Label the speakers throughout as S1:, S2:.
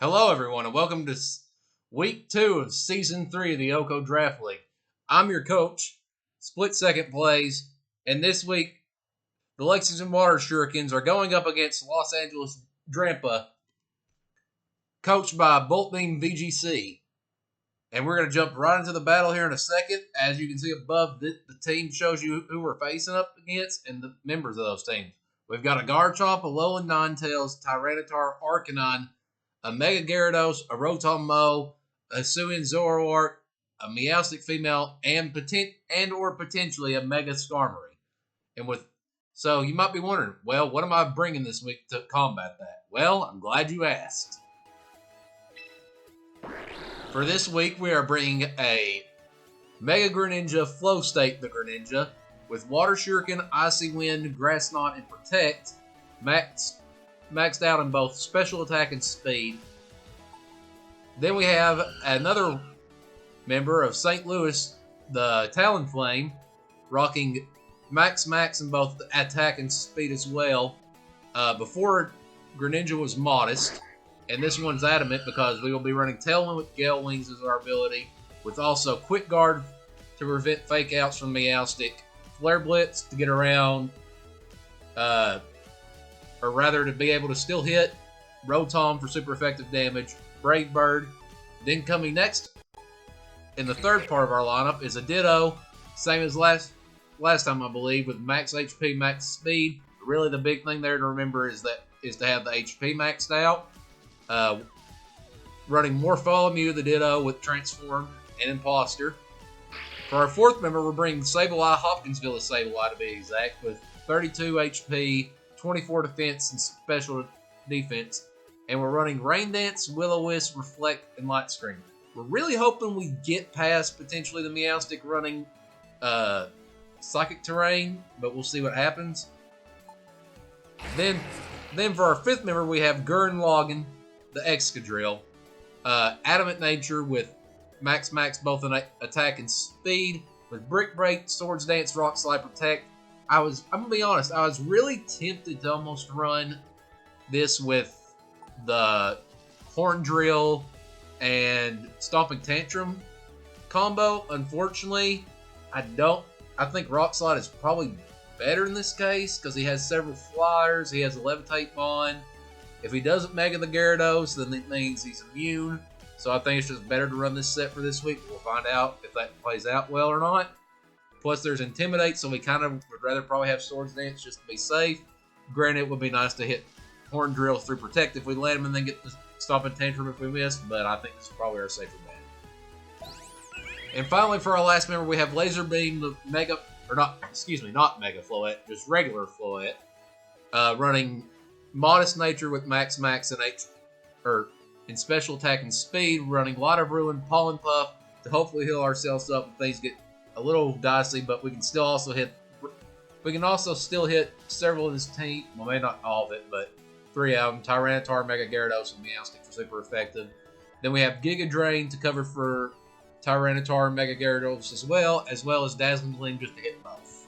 S1: Hello, everyone, and welcome to week 2 of season 3 of the OHKO Draft League. I'm your coach, split second plays, and this week the Lexington Water Shurikens are going up against Los Angeles Drampa, coached by Bolt Beam VGC. And we're going to jump right into the battle here in a second. As you can see above, the team shows you who we're facing up against and the members of those teams. We've got a Garchomp, a Alolan Ninetales, Tyranitar, Arcanine, a Mega Gyarados, a Rotom Mow, a Hisuian Zoroark, a Meowstic female, and potentially a Mega Skarmory. So you might be wondering, well, what am I bringing this week to combat that? Well, I'm glad you asked. For this week, we are bringing a Mega Greninja Flow State the Greninja with Water Shuriken, Icy Wind, Grass Knot, and Protect maxed out in both special attack and speed. Then we have another member of St. Louis, the Talonflame, rocking max in both attack and speed as well. Before, Greninja was modest, and this one's adamant because we will be running Tailwind with Gale Wings as our ability, with also Quick Guard to prevent fake outs from Meowstic, Flare Blitz to get around, or rather to be able to still hit, Rotom for super effective damage, Brave Bird. Then coming next in the third part of our lineup is a Ditto, same as last time I believe, with max HP, max speed. Really the big thing there to remember is to have the HP maxed out. Running Morpholemew, the Ditto, with Transform and Imposter. For our fourth member, we're bringing Sableye, Hopkinsville is Sableye to be exact, with 32 HP, 24 defense, and special defense. And we're running Rain Dance, Will-O-Wisp, Reflect, and Light Screen. We're really hoping we get past potentially the Meowstic running Psychic Terrain, but we'll see what happens. Then for our fifth member, we have Gurren Lagann, the Excadrill. Adamant Nature with max both in attack and speed, with Brick Break, Swords Dance, Rock Slide, Protect. I'm going to be honest, I was really tempted to almost run this with the Horn Drill and Stomping Tantrum combo. Unfortunately, I think Rock Slide is probably better in this case because he has several flyers. He has a Levitate Bond. If he doesn't Mega the Gyarados, then it means he's immune. So I think it's just better to run this set for this week. We'll find out if that plays out well or not. Plus, there's Intimidate, so we kind of would rather probably have Swords Dance just to be safe. Granted, it would be nice to hit Horn Drill through Protect if we let him and then get the Stomping Tantrum if we miss, but I think this is probably our safer bet. And finally, for our last member, we have Laser Beam, the not Mega Floette, just regular Floette, running Modest Nature with max in special attack and speed, running Light of Ruin, Pollen Puff to hopefully heal ourselves up if things get a little dicey, but we can still also still hit several of his team. Well, maybe not all of it, but 3 of them: Tyranitar, Mega Gyarados, and Meowstic for super effective. Then we have Giga Drain to cover for Tyranitar and Mega Gyarados as well as Dazzling Gleam just to hit both.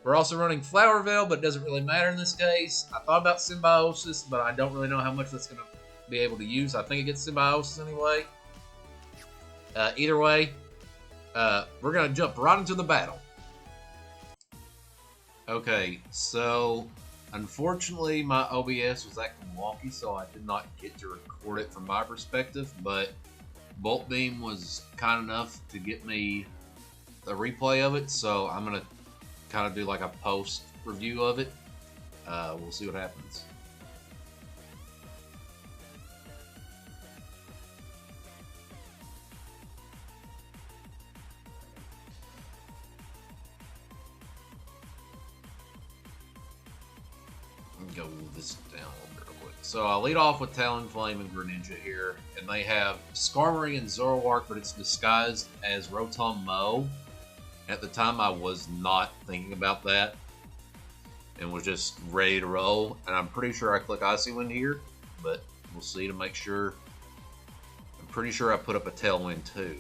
S1: We're also running Flower Veil, but it doesn't really matter in this case. I thought about Symbiosis, but I don't really know how much that's going to be able to use. I think it gets Symbiosis anyway. Either way, we're going to jump right into the battle. Okay, so unfortunately my OBS was acting wonky, so I did not get to record it from my perspective, but Bolt Beam was kind enough to get me a replay of it, so I'm going to kind of do like a post review of it. We'll see what happens. Go this down a little bit real quick. So I'll lead off with Talonflame and Greninja here, and they have Skarmory and Zoroark, but it's disguised as Rotom Mow. At the time, I was not thinking about that and was just ready to roll. And I'm pretty sure I click Icy Wind here, but we'll see to make sure. I'm pretty sure I put up a Tailwind too.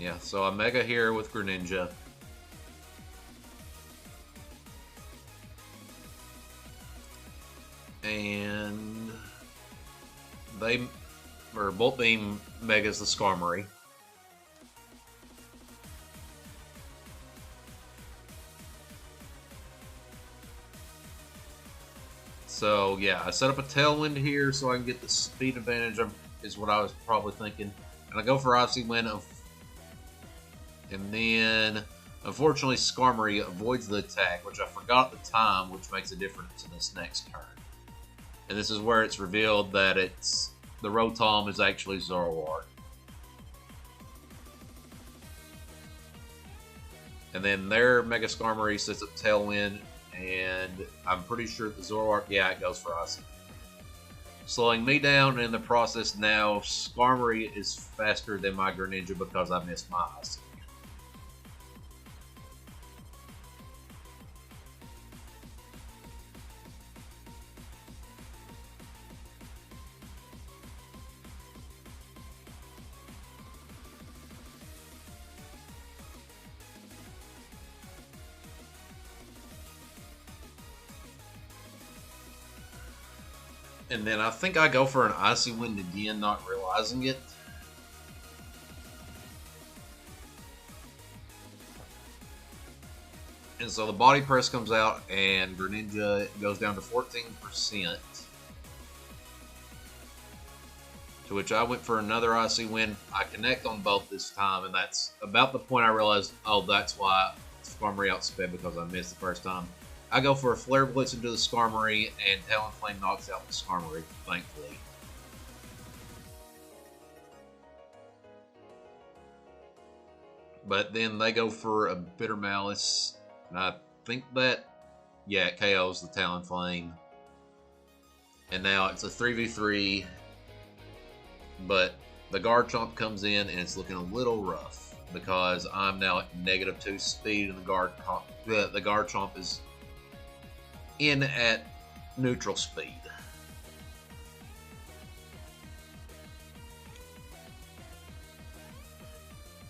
S1: Yeah, so I Mega here with Greninja. And they, or Bolt Beam Megas the Skarmory. So yeah, I set up a Tailwind here so I can get the speed advantage, is what I was probably thinking. And I go for Icy Wind, and then unfortunately Skarmory avoids the attack, which I forgot the time, which makes a difference in this next turn. And this is where it's revealed that the Rotom is actually Zoroark. And then their Mega Skarmory sets up Tailwind, and I'm pretty sure the Zoroark, yeah, it goes for Icy. Slowing me down, and in the process now, Skarmory is faster than my Greninja because I missed my Icy. And then I think I go for an Icy Wind again, not realizing it. And so the Body Press comes out, and Greninja goes down to 14%. To which I went for another Icy Wind. I connect on both this time, and that's about the point I realized, oh, that's why Skarmory outsped, because I missed the first time. I go for a Flare Blitz into the Skarmory, and Talonflame knocks out the Skarmory, thankfully. But then they go for a Bitter Malice, and I think that, yeah, it KOs the Talonflame. And now it's a 3v3, but the Garchomp comes in, and it's looking a little rough, because I'm now at -2 speed, and the Garchomp is in at neutral speed.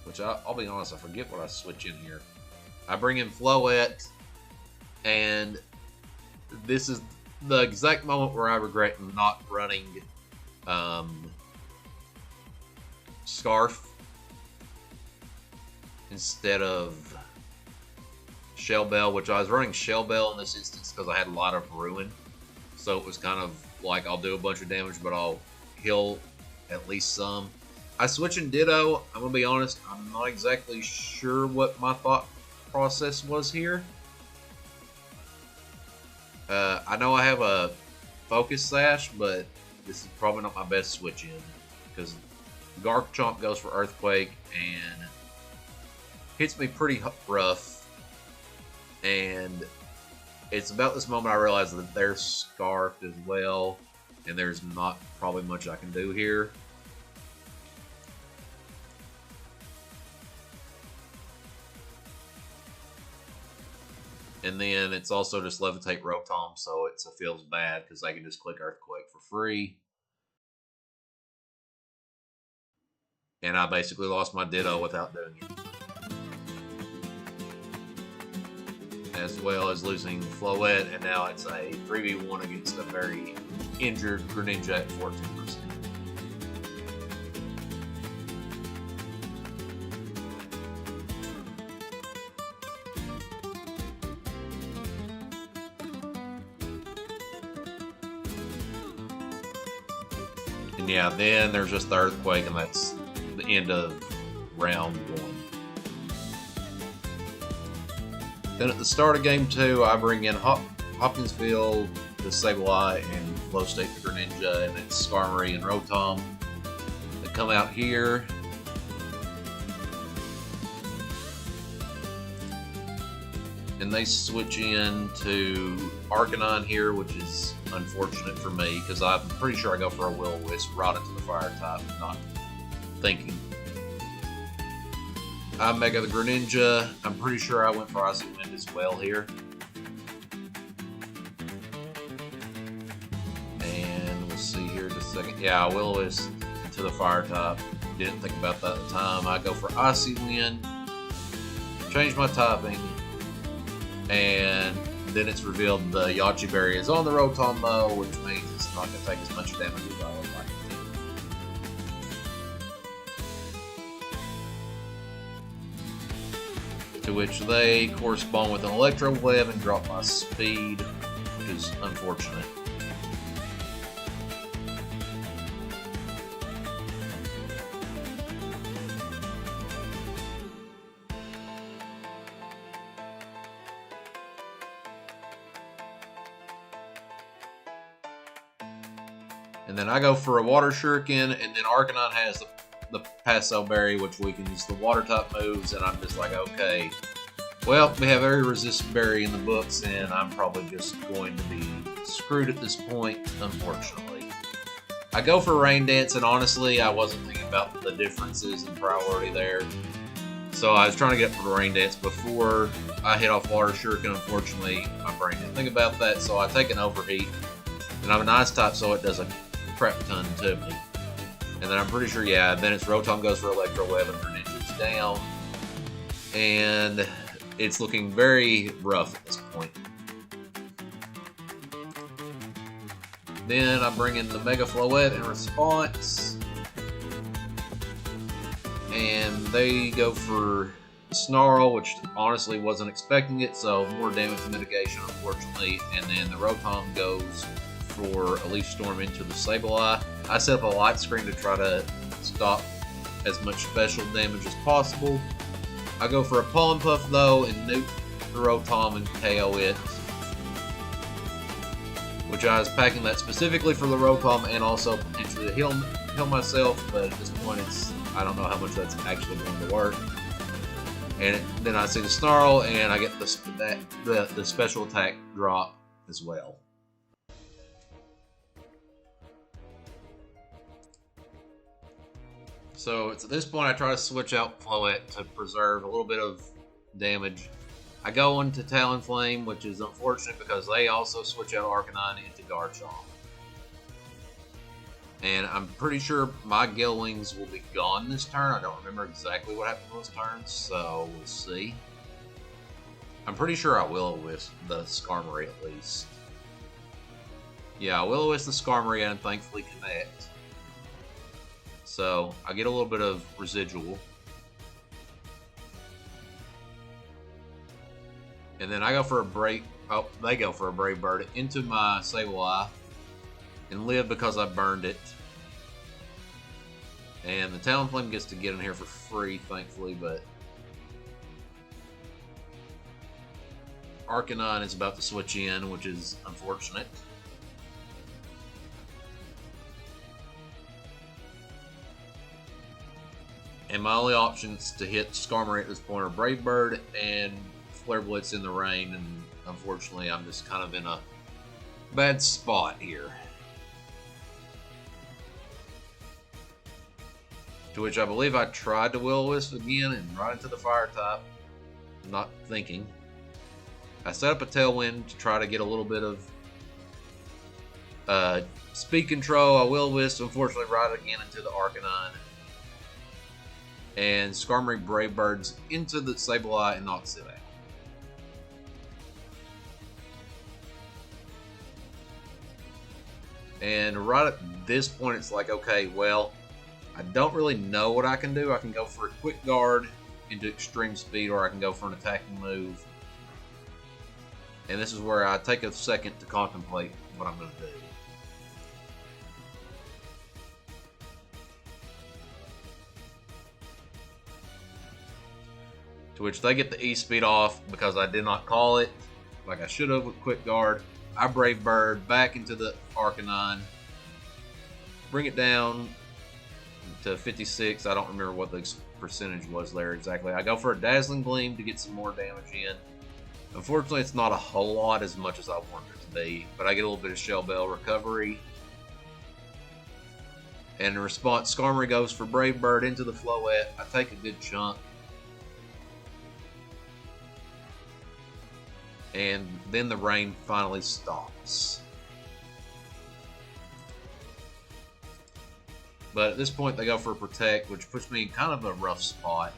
S1: Which I'll be honest, I forget what I switch in here. I bring in Floette, and this is the exact moment where I regret not running Scarf instead of Shell Bell, which I was running Shell Bell in this instance because I had a lot of Ruin. So it was kind of like, I'll do a bunch of damage, but I'll heal at least some. I switch in Ditto. I'm going to be honest, I'm not exactly sure what my thought process was here. I know I have a Focus Sash, but this is probably not my best switch in, because Garchomp goes for Earthquake and hits me pretty rough. And it's about this moment I realize that they're Scarfed as well, and there's not probably much I can do here. And then it's also just Levitate Rotom, so it feels bad because I can just click Earthquake for free. And I basically lost my Ditto without doing it. As well as losing Floette, and now it's a 3v1 against a very injured Greninja at 14%. And yeah, then there's just the Earthquake, and that's the end of round 1. Then at the start of game 2, I bring in Hopkinsville, the Sableye, and Flow State the Greninja, and it's Skarmory and Rotom that come out here. And they switch in to Arcanine here, which is unfortunate for me, because I'm pretty sure I go for a Will-O-Wisp right into the Fire type, not thinking. I Mega the Greninja. I'm pretty sure I went for Icy Wind as well here. And we'll see here in just a second. Yeah, Will-O-Wisp to the Fire type. didn't think about that at the time. I go for Icy Wind, change my typing, and then it's revealed the Yachi Berry is on the Rotom though, which means it's not going to take as much damage as I would like it to. To which they correspond with an Electro Web and drop my speed, which is unfortunate. And then I go for a Water Shuriken, and then Arcanine has the Paso Berry, which weakens the water type moves, and I'm just like, okay, well, we have every resistant berry in the books, and I'm probably just going to be screwed at this point, unfortunately. I go for Rain Dance, and honestly, I wasn't thinking about the differences in priority there. So I was trying to get for the Rain Dance before I hit off Water Shuriken. Unfortunately, my brain didn't think about that, so I take an Overheat, and I'm an Ice type, so it does a crap ton to me. And then I'm pretty sure, yeah, then it's Rotom goes for Electro Web and Greninja's down. And it's looking very rough at this point. Then I bring in the Mega Floette in response. And they go for Snarl, which honestly wasn't expecting it, so more damage mitigation, unfortunately. And then the Rotom goes for a Leaf Storm into the Sableye. I set up a light screen to try to stop as much special damage as possible. I go for a Pollen Puff though and nuke the Rotom and KO it. Which I was packing that specifically for the Rotom and also potentially to heal myself, but at this point I don't know how much that's actually going to work. And then I see the Snarl and I get the special attack drop as well. So it's at this point I try to switch out Floette to preserve a little bit of damage. I go into Talonflame, which is unfortunate because they also switch out Arcanine into Garchomp. And I'm pretty sure my Gale Wings will be gone this turn. I don't remember exactly what happened those turns, so we'll see. I'm pretty sure I Will-O-Wisp the Skarmory at least. Yeah, I Will-O-Wisp the Skarmory and thankfully connect. So I get a little bit of residual. And then I go for a Brave... Oh, they go for a Brave Bird into my Sableye and live because I burned it. And the Talonflame gets to get in here for free, thankfully, but Arcanine is about to switch in, which is unfortunate. And my only options to hit Skarmory at this point are Brave Bird and Flare Blitz in the rain, and unfortunately I'm just kind of in a bad spot here. To which I believe I tried to Will-O-Wisp again and right into the Fire type, not thinking. I set up a Tailwind to try to get a little bit of speed control. I Will-O-Wisp, unfortunately, right again into the Arcanine. And Skarmory Brave Birds into the Sableye and knocks it out. And right at this point, it's like, okay, well, I don't really know what I can do. I can go for a Quick Guard into Extreme Speed, or I can go for an attacking move. And this is where I take a second to contemplate what I'm going to do. To which they get the E-Speed off because I did not call it like I should have with Quick Guard. I Brave Bird back into the Arcanine. Bring it down to 56. I don't remember what the percentage was there exactly. I go for a Dazzling Gleam to get some more damage in. Unfortunately, it's not a whole lot as much as I wanted it to be, but I get a little bit of Shell Bell recovery. And in response, Skarmory goes for Brave Bird into the Floette. I take a good chunk. And then the rain finally stops. But at this point, they go for a protect, which puts me in kind of a rough spot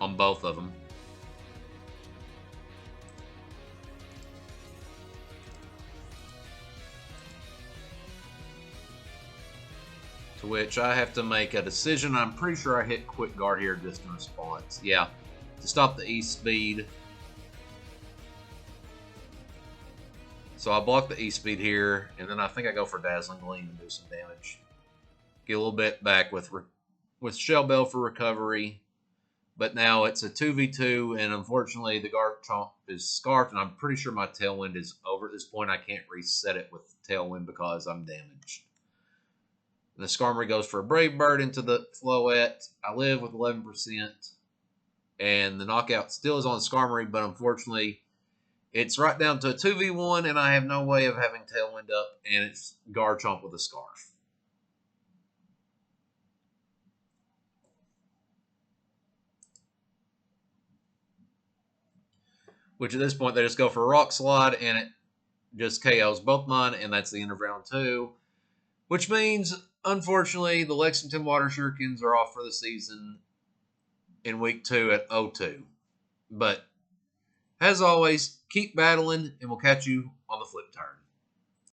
S1: on both of them. To which I have to make a decision. I'm pretty sure I hit quick guard here just in response. Yeah, to stop the E-speed. So I block the E-speed here, and then I think I go for Dazzling Gleam and do some damage. Get a little bit back with Shell Bell for recovery. But now it's a 2v2, and unfortunately the Garchomp is scarfed, and I'm pretty sure my Tailwind is over at this point. I can't reset it with Tailwind because I'm damaged. And the Skarmory goes for a Brave Bird into the Floette. I live with 11%, and the knockout still is on Skarmory, but unfortunately it's right down to a 2v1, and I have no way of having Tailwind up, and it's Garchomp with a Scarf. Which at this point, they just go for a Rock Slide, and it just KOs both mine, and that's the end of round 2. Which means, unfortunately, the Lexington Water Shurikens are off for the season in week 2 at 0-2. But, as always, keep battling, and we'll catch you on the flip turn.